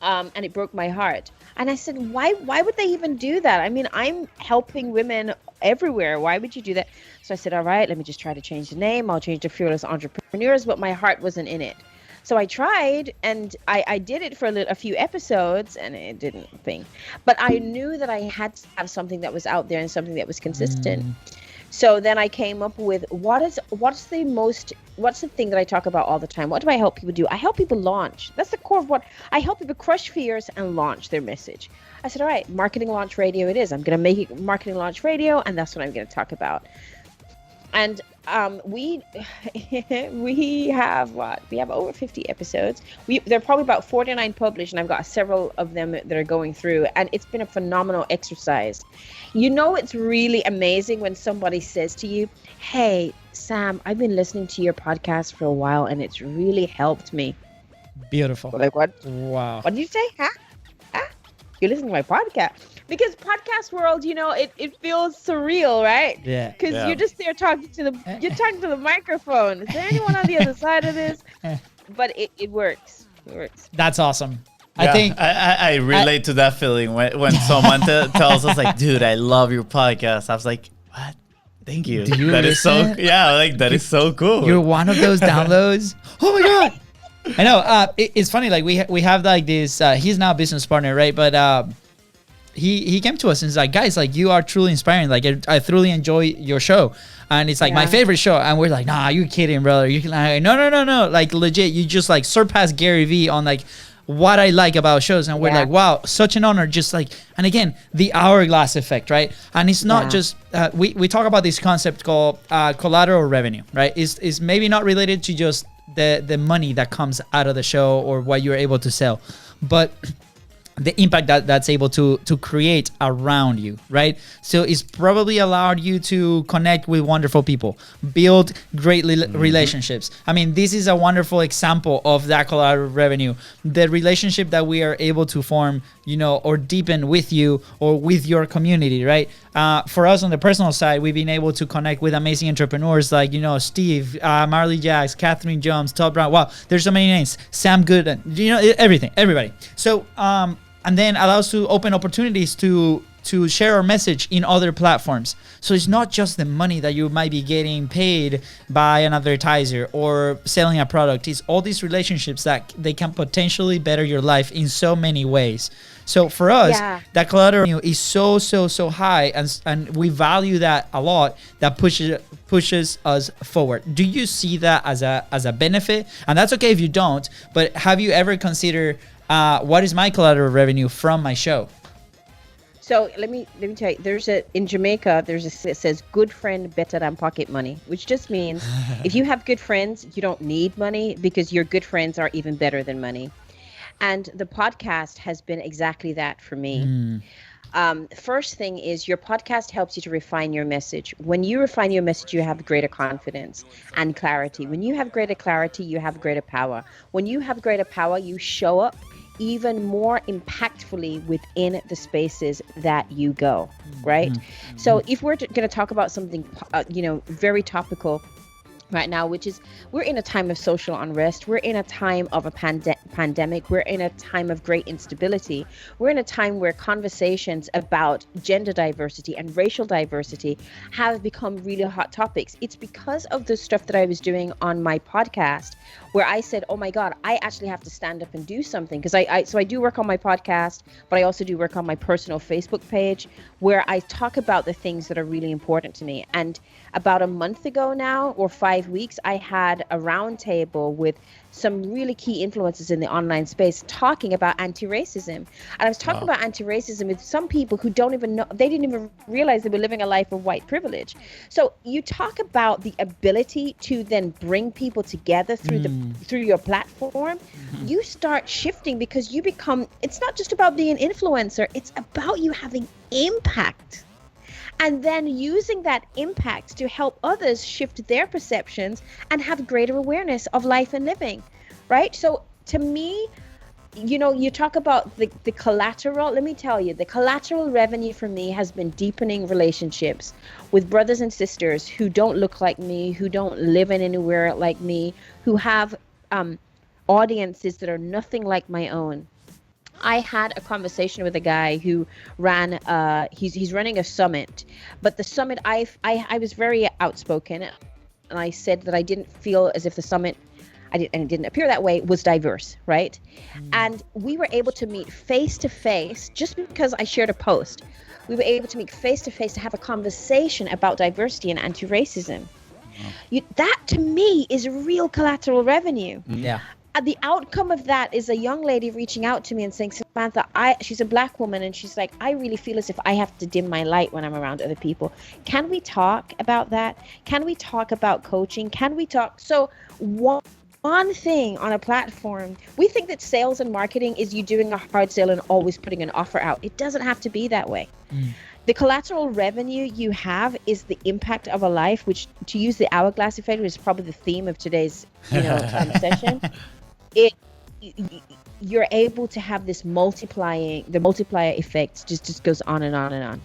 And it broke my heart. And I said, why would they even do that? I mean, I'm helping women everywhere. Why would you do that? So I said, all right, let me just try to change the name. I'll change to Fearless Entrepreneurs, but my heart wasn't in it. So I tried, and I did it for a few episodes, and it didn't thing. But I knew that I had to have something that was out there and something that was consistent. So then I came up with what's the thing that I talk about all the time? What do I help people do? I help people launch. That's the core of what I help people crush fears and launch their message. I said, all right, marketing launch radio it is. I'm going to make it marketing launch radio, and that's what I'm going to talk about. And we have over 50 episodes. There are probably about 49 published, and I've got several of them that are going through, and it's been a phenomenal exercise. You know, it's really amazing when somebody says to you, hey, Sam, I've been listening to your podcast for a while, and it's really helped me. Beautiful. Like, what? Wow. What did you say? Huh? You're listening to my podcast? Because podcast world, you know, it feels surreal, right? Yeah. Because you're just there talking to the microphone. Is there anyone on the other side of this? But it works. It works. That's awesome. Yeah, I think I relate to that feeling when someone tells us like, dude, I love your podcast. I was like, what? Thank you. Do you that is so listen? yeah, like that is so cool. You're one of those downloads. Oh my god! I know. It's funny. Like we have like this. He's now a business partner, right? But he came to us and he's like, guys, like you are truly inspiring. Like I truly enjoy your show, and it's like my favorite show. And we're like, nah, you're kidding, brother. You can like, no. Like legit, you just like surpass Gary Vee on like what I like about shows. And we're like, wow, such an honor. Just like, and again, the hourglass effect, right? And it's not just we talk about this concept called collateral revenue, right? Is maybe not related to just the money that comes out of the show or what you're able to sell, but the impact that's able to create around you, right? So it's probably allowed you to connect with wonderful people, build great relationships. I mean, this is a wonderful example of that collateral revenue, the relationship that we are able to form, you know, or deepen with you or with your community, right? For us on the personal side, we've been able to connect with amazing entrepreneurs like, you know, Steve, Marley Jacks, Catherine Jones, Todd Brown. Wow, there's so many names. Sam Gooden, you know, everybody. So, and then allows to open opportunities to share our message in other platforms. So it's not just the money that you might be getting paid by an advertiser or selling a product. It's all these relationships that they can potentially better your life in so many ways. So for us, that collateral revenue is so high, and we value that a lot. That pushes us forward. Do you see that as a benefit? And that's okay if you don't. But have you ever considered what is my collateral revenue from my show? So let me tell you, in Jamaica, it says good friend better than pocket money, which just means if you have good friends, you don't need money because your good friends are even better than money. And the podcast has been exactly that for me. First thing is your podcast helps you to refine your message. When you refine your message, you have greater confidence and clarity. When you have greater clarity, you have greater power. When you have greater power, you show up even more impactfully within the spaces that you go, right? So if we're going to talk about something, very topical right now, which is we're in a time of social unrest. We're in a time of a pandemic. We're in a time of great instability. We're in a time where conversations about gender diversity and racial diversity have become really hot topics. It's because of the stuff that I was doing on my podcast where I said, oh my God, I actually have to stand up and do something. Because I do work on my podcast, but I also do work on my personal Facebook page where I talk about the things that are really important to me. And about a month ago now, or 5 weeks, I had a roundtable with some really key influencers in the online space talking about anti-racism. And I was talking about anti-racism with some people who don't even know, they didn't even realize they were living a life of white privilege. So you talk about the ability to then bring people together through your platform. You start shifting because you become, it's not just about being an influencer, it's about you having impact. And then using that impact to help others shift their perceptions and have greater awareness of life and living, right? So to me, you talk about the collateral. Let me tell you, the collateral revenue for me has been deepening relationships with brothers and sisters who don't look like me, who don't live in anywhere like me, who have audiences that are nothing like my own. I had a conversation with a guy who ran, he's running a summit, but the summit, I was very outspoken, and I said that I didn't feel as if the summit and it didn't appear that way, was diverse, right? And we were able to meet face to face just because I shared a post. We were able to meet face to face to have a conversation about diversity and anti-racism. That to me is real collateral revenue. Yeah. The outcome of that is a young lady reaching out to me and saying, Samantha, she's a Black woman, and she's like, I really feel as if I have to dim my light when I'm around other people. Can we talk about that? Can we talk about coaching? Can we talk? So one thing on a platform, we think that sales and marketing is you doing a hard sale and always putting an offer out. It doesn't have to be that way. The collateral revenue you have is the impact of a life, which, to use the hourglass effect, which is probably the theme of today's session. You're able to have this multiplier effect just goes on and on and on.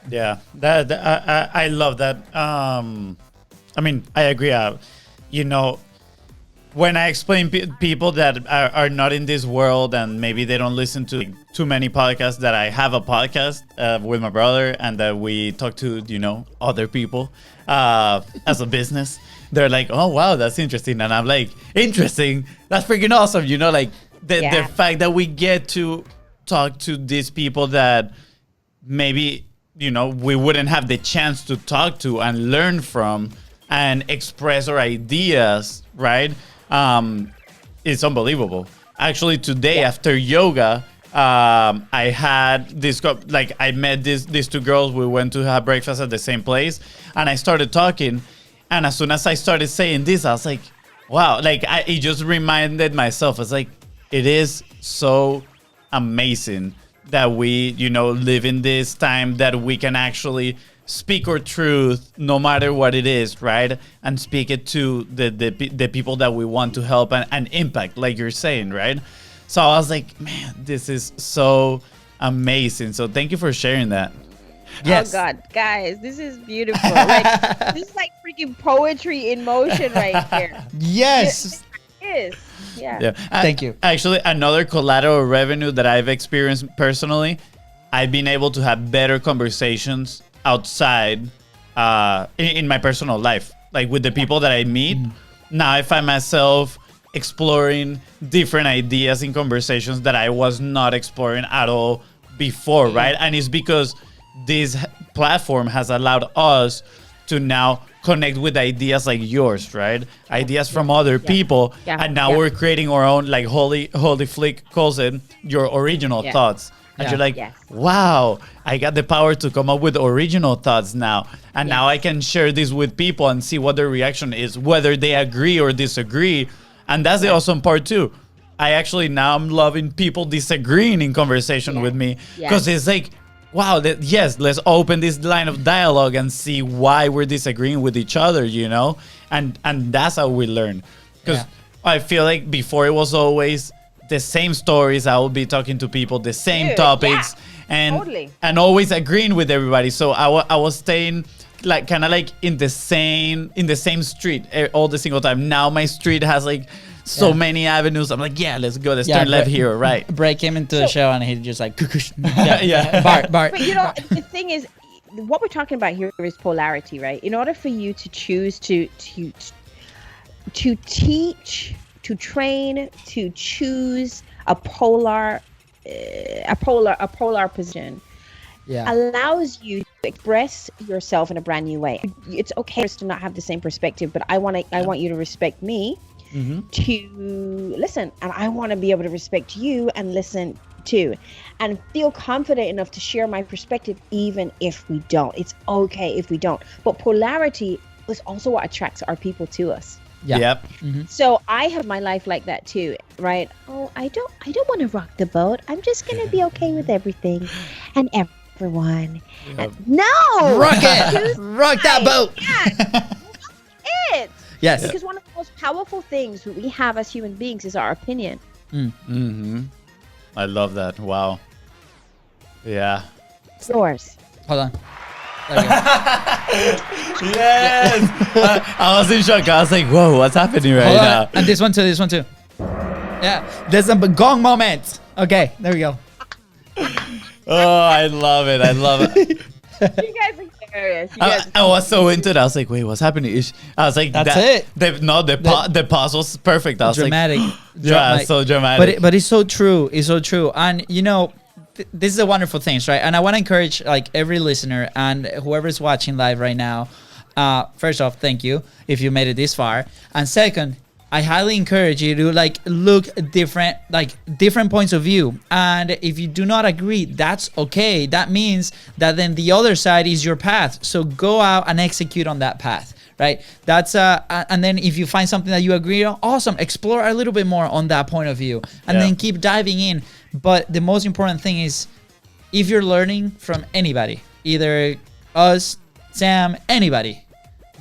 Yeah, I love that. I mean, I agree. When I explain people that are not in this world and maybe they don't listen to too many podcasts, that I have a podcast with my brother and that we talk to, other people as a business. They're like, oh, wow, that's interesting. And I'm like, interesting? That's freaking awesome. The fact that we get to talk to these people that maybe, we wouldn't have the chance to talk to and learn from and express our ideas, right? It's unbelievable. Actually, today after yoga, I had this, I met these two girls. We went to have breakfast at the same place and I started talking. And as soon as I started saying this, I was like, wow, it just reminded myself. It's like, it is so amazing that we, live in this time that we can actually speak our truth no matter what it is, right? And speak it to the people that we want to help and impact, like you're saying, right? So I was like, man, this is so amazing. So thank you for sharing that. Yes. Oh God, guys, this is beautiful. This is like freaking poetry in motion right here. Yes. It is. Yeah. Thank you. Actually, another collateral revenue that I've experienced personally, I've been able to have better conversations outside in my personal life, like with the people that I meet. Now I find myself exploring different ideas in conversations that I was not exploring at all before, right? And it's because this platform has allowed us to now connect with ideas like yours, right? Ideas from other people. And now we're creating our own, like Holy Flick calls it, your original thoughts. And you're like, wow, I got the power to come up with original thoughts now. And now I can share this with people and see what their reaction is, whether they agree or disagree. And that's the awesome part too. I'm loving people disagreeing in conversation with me, because it's like, wow, let's open this line of dialogue and see why we're disagreeing with each other, and that's how we learn. Because I feel like before it was always the same stories. I would be talking to people, the same topics, and always agreeing with everybody. So I was staying kind of in the same street all the single time. Now my street has so many avenues. I'm like, let's go. Let's turn left here, right? Bray came into the show and he just Bart. But the thing is, what we're talking about here is polarity, right? In order for you to choose to teach, to train, to choose a polar position, allows you to express yourself in a brand new way. It's okay to not have the same perspective, but I want you to respect me. To listen, and I want to be able to respect you and listen too, and feel confident enough to share my perspective even if we don't. It's okay if we don't, but polarity is also what attracts our people to us. So I have my life like that too, right? Oh, I don't want to rock the boat. I'm just gonna be okay with everything and everyone. No, rock it, rock that boat. It. Yes. Because one of the most powerful things we have as human beings is our opinion. I love that. Wow. Yeah. It's yours. Hold on. Yes. I was in shock. I was like, whoa, what's happening right now? And this one too. Yeah. There's a gong moment. Okay, there we go. Oh, I love it. You guys are hilarious. You guys I was so into it. I was like, wait, what's happening? I was like, That's it. The pause was perfect. I was Dramatic. like, yeah, so dramatic. But it's so true. It's so true. And you know, this is a wonderful thing, right? And I want to encourage like every listener and whoever's watching live right now. First off, thank you if you made it this far. And second, I highly encourage you to like look different points of view. And if you do not agree, that's okay. That means that then the other side is your path. So go out and execute on that path, right? That's and then if you find something that you agree on, awesome. Explore a little bit more on that point of view, and then keep diving in. But the most important thing is, if you're learning from anybody, either us, Sam, anybody,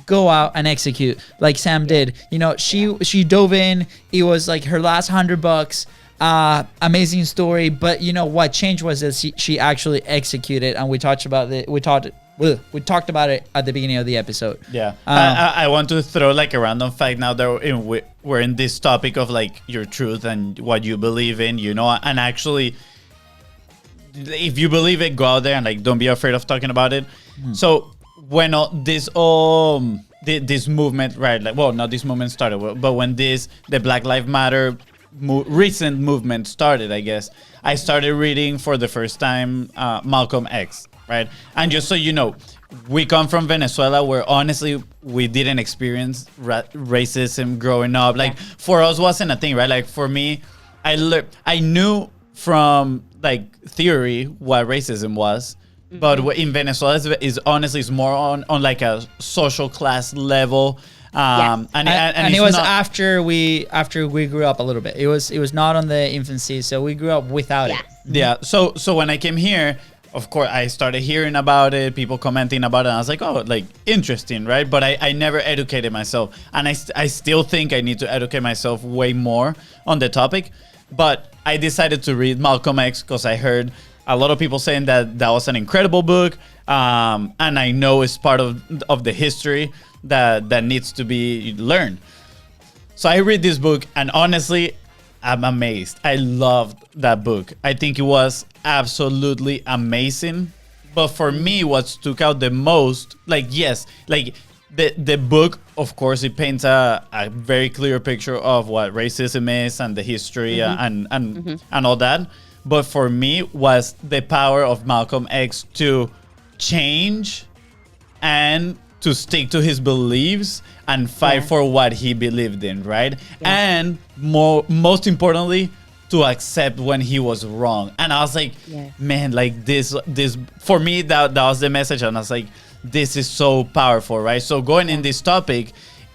go out and execute like Sam did. You know, she dove in. It was like her last $100. Amazing story. But you know what changed was that she actually executed, and we talked about it. We talked about it at the beginning of the episode. Yeah. I want to throw like a random fact now that we're in this topic of like your truth and what you believe in, you know, and actually, if you believe it, go out there and like don't be afraid of talking about it. So when this movement, right? Like, well, not this movement started, but when the Black Lives Matter recent movement started, I guess I started reading for the first time Malcolm X, right? And just so you know, we come from Venezuela, where honestly we didn't experience racism growing up. Like for us, wasn't a thing, right? Like for me, I knew from like theory what racism was. But in Venezuela, is honestly it's more on like a social class level, and it was after we grew up a little bit. It was not on the infancy, so we grew up without it. Yeah. So when I came here, of course, I started hearing about it, people commenting about it, and I was like, oh, like interesting, right? But I never educated myself, and I still think I need to educate myself way more on the topic. But I decided to read Malcolm X because I heard a lot of people saying that was an incredible book, and I know it's part of the history that needs to be learned. So I read this book, and honestly, I'm amazed. I loved that book. I think it was absolutely amazing. But for me, what stuck out the most, like, yes, like the book, of course, it paints a very clear picture of what racism is and the history and all that. But for me was the power of Malcolm X to change and to stick to his beliefs and fight for what he believed in, right? And most importantly, to accept when he was wrong. And I was like, man, like this for me, that was the message. And I was like, this is so powerful, right? So going in this topic,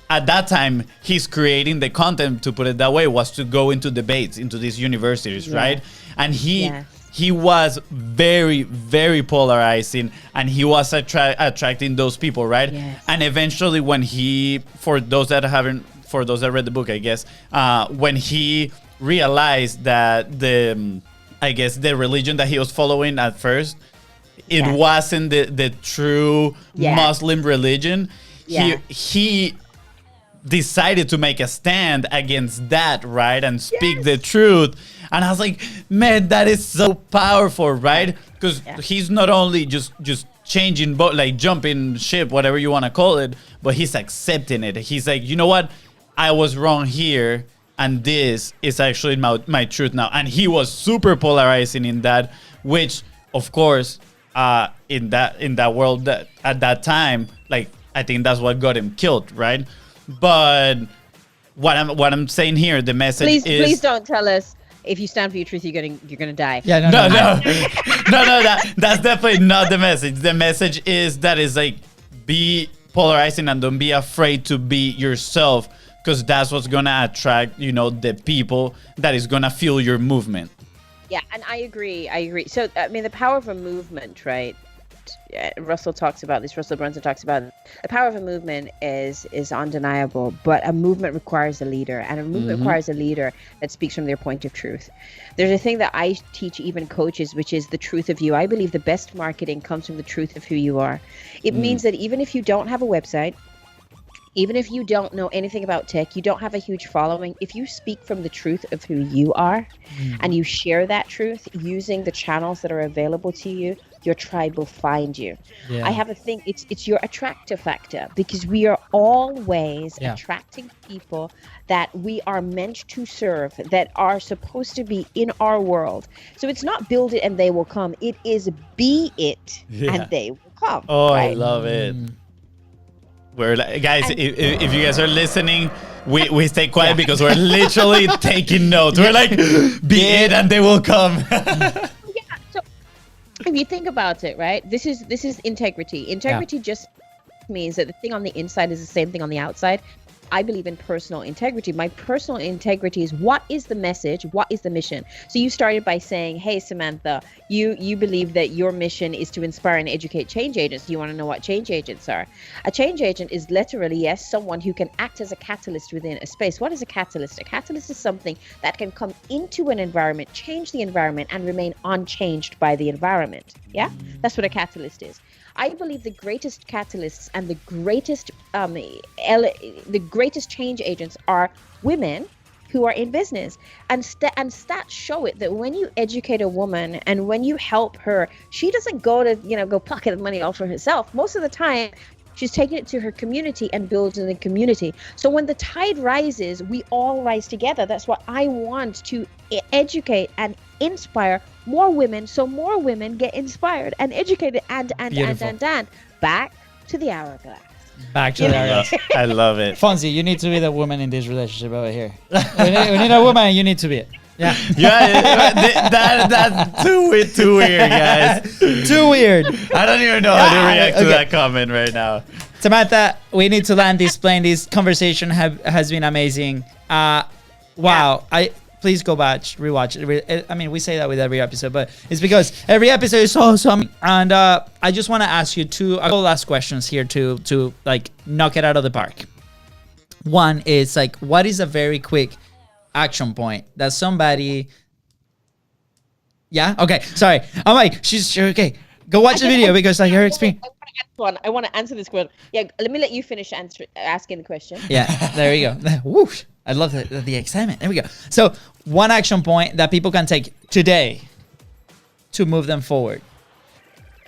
at that time, he's creating the content, to put it that way, was to go into debates, into these universities, right? And he was very, very polarizing, and he was attracting those people, right? And eventually, when for those that read the book, I guess, when he realized that the religion that he was following at first, it wasn't the true Muslim religion. He decided to make a stand against that, right? And speak the truth. And I was like, man, that is so powerful, right? Because he's not only just changing, but like jumping ship, whatever you want to call it, but he's accepting it. He's like, you know what? I was wrong here, and this is actually my truth now. And he was super polarizing in that, which, of course, in that world that at that time, like, I think that's what got him killed, right? But what I'm saying here, the message is, please don't tell us if you stand for your truth, you're gonna die. Yeah, no, that's definitely not the message. The message is like, be polarizing and don't be afraid to be yourself, because that's what's gonna attract, the people that is gonna fuel your movement. Yeah, and I agree. So, I mean, the power of a movement, right? Russell Brunson talks about the power of a movement is undeniable, but a movement requires a leader, and a movement requires a leader that speaks from their point of truth. There's a thing that I teach even coaches, which is the truth of you. I believe the best marketing comes from the truth of who you are. It means that even if you don't have a website, even if you don't know anything about tech, you don't have a huge following, if you speak from the truth of who you are and you share that truth using the channels that are available to you, your tribe will find you. Yeah. I have a thing, it's your attractor factor, because we are always attracting people that we are meant to serve, that are supposed to be in our world. So it's not build it and they will come. It is be it and they will come. Oh, right? I love it. We're like, guys, if you guys are listening, we stay quiet because we're literally taking notes. We're like, be it and they will come. So if you think about it, right, this is integrity. Integrity just means that the thing on the inside is the same thing on the outside. I believe in personal integrity. My personal integrity is, what is the message? What is the mission? So you started by saying, hey, Samantha, you believe that your mission is to inspire and educate change agents. Do you want to know what change agents are? A change agent is literally, yes, someone who can act as a catalyst within a space. What is a catalyst? A catalyst is something that can come into an environment, change the environment, and remain unchanged by the environment. Yeah, that's what a catalyst is. I believe the greatest catalysts and the greatest change agents are women who are in business. And stats show it that when you educate a woman and when you help her, she doesn't go to go pocket the money all for herself. Most of the time, she's taking it to her community and building the community. So when the tide rises, we all rise together. That's what I want to educate and inspire more women, so more women get inspired and educated and back to the hourglass. Back to the hourglass. I love it. Fonzie, you need to be the woman in this relationship over here. We need a woman, and you need to be it. Yeah. That's too weird, guys. Too weird. I don't even know how to react to that comment right now. Samantha, we need to land this plane. This conversation has been amazing. Wow. Please go back, rewatch it. I mean, we say that with every episode, but it's because every episode is so awesome. And I just want to ask you two last questions here to like knock it out of the park. One is like, what is a very quick action point that somebody... Yeah? Okay, sorry. I'm like, she's okay. Go watch the video because like her experience... I want to answer this question. Yeah, let me let you finish asking the question. Yeah, there you go. Whoosh. I love the excitement. There we go. So one action point that people can take today to move them forward.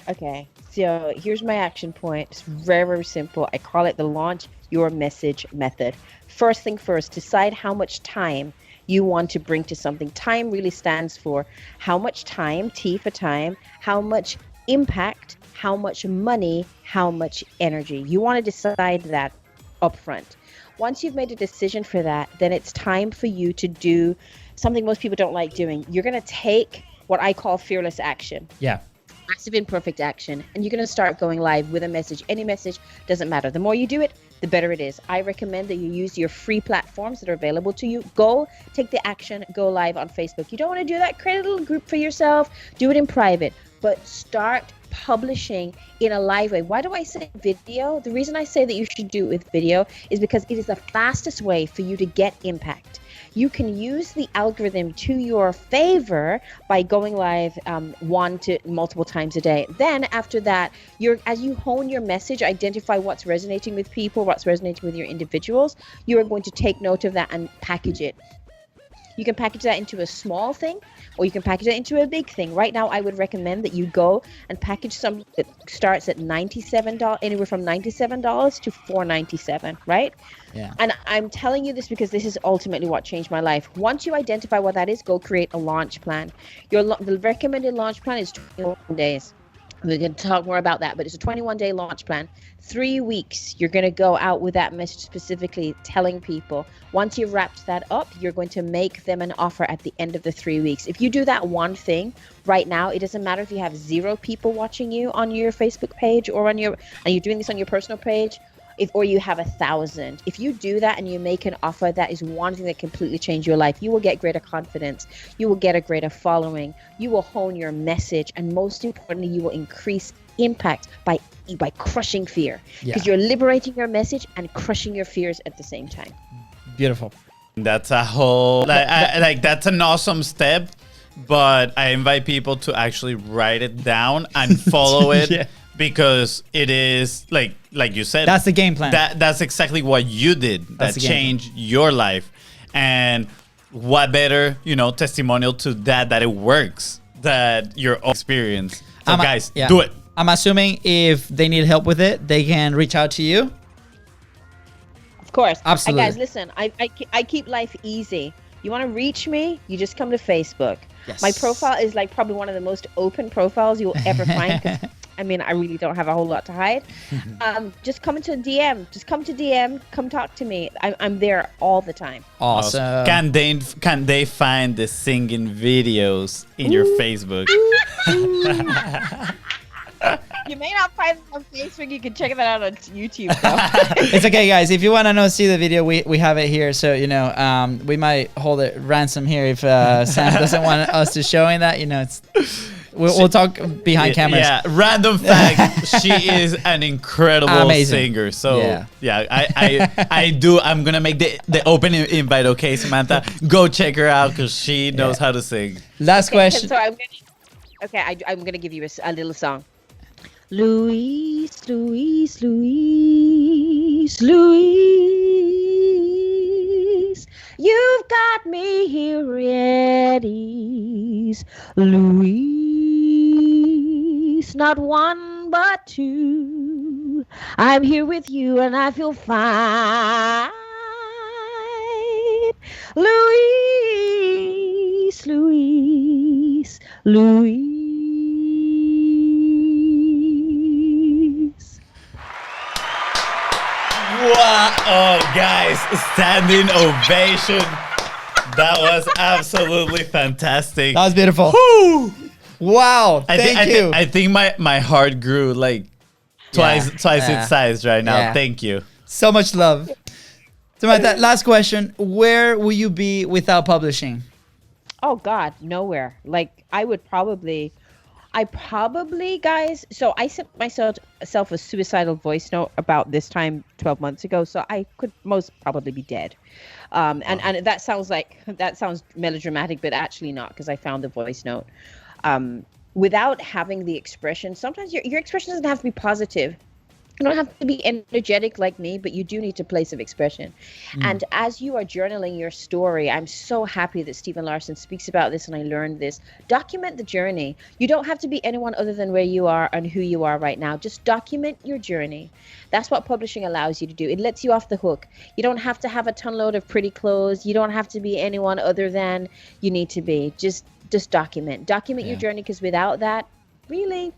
Okay, so here's my action point. It's very, very simple. I call it the launch your message method. First thing first, decide how much time you want to bring to something. Time really stands for how much time, T for time, how much impact, how much money, how much energy. You want to decide that up front. Once you've made a decision for that, then it's time for you to do something most people don't like doing. You're going to take what I call fearless action. Yeah. Massive imperfect action. And you're going to start going live with a message. Any message, doesn't matter. The more you do it, the better it is. I recommend that you use your free platforms that are available to you. Go take the action, go live on Facebook. You don't want to do that, create a little group for yourself, do it in private, but start publishing in a live way. Why do I say video? The reason I say that you should do it with video is because it is the fastest way for you to get impact. You can use the algorithm to your favor by going live one to multiple times a day. Then after that, as you hone your message, identify what's resonating with people, what's resonating with your individuals, you are going to take note of that and package it. You can package that into a small thing, or you can package it into a big thing. Right now, I would recommend that you go and package something that starts at $97, anywhere from $97 to $497, right? Yeah. And I'm telling you this because this is ultimately what changed my life. Once you identify what that is, go create a launch plan. The recommended launch plan is 21 days. We're going to talk more about that, but it's a 21-day launch plan. 3 weeks, you're going to go out with that message specifically telling people. Once you've wrapped that up, you're going to make them an offer at the end of the 3 weeks. If you do that one thing right now, it doesn't matter if you have 0 people watching you on your Facebook page or and you're doing this on your personal page, or you have 1,000. If you do that and you make an offer, that is one thing that completely change your life. You will get greater confidence. You will get a greater following. You will hone your message. And most importantly, you will increase impact by crushing fear. Because you're liberating your message and crushing your fears at the same time. Beautiful. That's a whole, that's an awesome step. But I invite people to actually write it down and follow it. Yeah. Because it is like you said, that's the game plan. That's exactly what you did that changed your life. And what better, testimonial to that it works, that your own experience. So guys, do it. I'm assuming if they need help with it, they can reach out to you. Of course. Absolutely. Guys, listen, I keep life easy. You want to reach me? You just come to Facebook. Yes. My profile is like probably one of the most open profiles you'll ever find. 'Cause, I mean, I really don't have a whole lot to hide. Just come into DM. Just come to DM. Come talk to me. I'm there all the time. Awesome. Can they find the singing videos in your Facebook? You may not find it on Facebook. You can check that out on YouTube, though. It's okay, guys. If you want to see the video, we have it here. So, we might hold it ransom here if Sam doesn't want us to showing that. We'll talk behind cameras. Yeah, random fact. She is an incredible singer. So, I'm going to make the open invite, okay, Samantha? Go check her out because she knows how to sing. Last question. So I'm going to give you a little song. Luis, Luis, Luis, Luis, you've got me here at ease. Luis, not one but two. I'm here with you and I feel fine. Luis, Luis, Luis. Wow, oh, guys, standing ovation. That was absolutely fantastic. That was beautiful. Woo! Wow, thank you. I think my heart grew like twice its size right now. Yeah. Thank you. So much love. Samantha, last question. Where will you be without publishing? Oh, God, nowhere. Like, I probably, guys, so I sent myself a suicidal voice note about this time 12 months ago, so I could most probably be dead. And that sounds melodramatic, but actually not, because I found the voice note. Without having the expression, sometimes your expression doesn't have to be positive. You don't have to be energetic like me, but you do need to place of expression. And as you are journaling your story, I'm so happy that Stephen Larson speaks about this and I learned this. Document the journey. You don't have to be anyone other than where you are and who you are right now. Just document your journey. That's what publishing allows you to do. It lets you off the hook. You don't have to have a ton load of pretty clothes. You don't have to be anyone other than you need to be. Just document. Document your journey, because without that, really,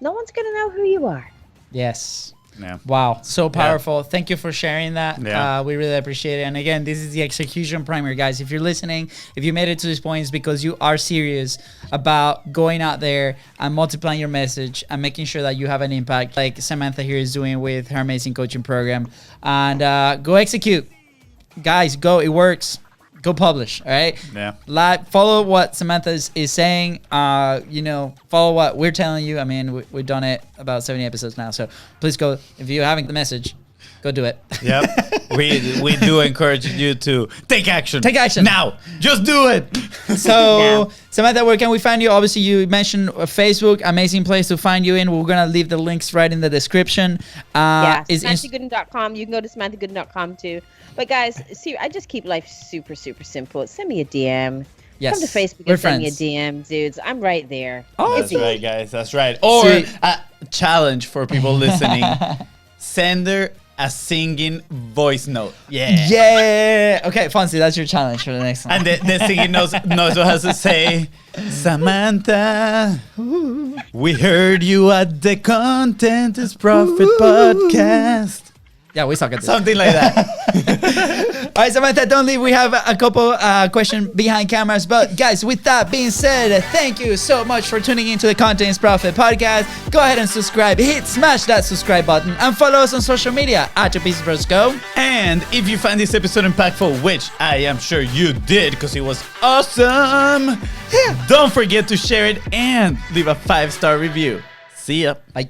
no one's going to know who you are. Yes. Yeah. Wow. So powerful. Yeah. Thank you for sharing that. Yeah. We really appreciate it. And again, this is the execution primer, guys. If you're listening, if you made it to this point, it's because you are serious about going out there and multiplying your message and making sure that you have an impact, like Samantha here is doing with her amazing coaching program. And go execute. Guys, go. It works. Go publish, all right? Yeah. Follow what Samantha is saying. Follow what we're telling you. I mean, we've done it about 70 episodes now, so please go. If you're having the message, go do it. Yep. we do encourage you to take action. Take action now. Just do it. So, Samantha, where can we find you? Obviously, you mentioned Facebook, amazing place to find you in. We're gonna leave the links right in the description. SamanthaGooden.com. You can go to SamanthaGooden.com too. But guys, see, I just keep life super, super simple. Send me a DM. Yes. Come to Facebook and send me a DM, dudes. I'm right there. Oh, that's right, guys. That's right. Or a challenge for people listening. Send her a singing voice note. Yeah. Yeah. Okay, Fonzie, that's your challenge for the next one. And the singing knows what has to say. Samantha, we heard you at the Content is Profit podcast. Yeah, we suck at this. Something like that. All right, Samantha, don't leave. We have a couple questions behind cameras. But guys, with that being said, thank you so much for tuning into the Content is Profit podcast. Go ahead and subscribe. Smash that subscribe button and follow us on social media at @YourBusinessBrosGo. And if you find this episode impactful, which I am sure you did because it was awesome, don't forget to share it and leave a 5-star review. See ya. Bye.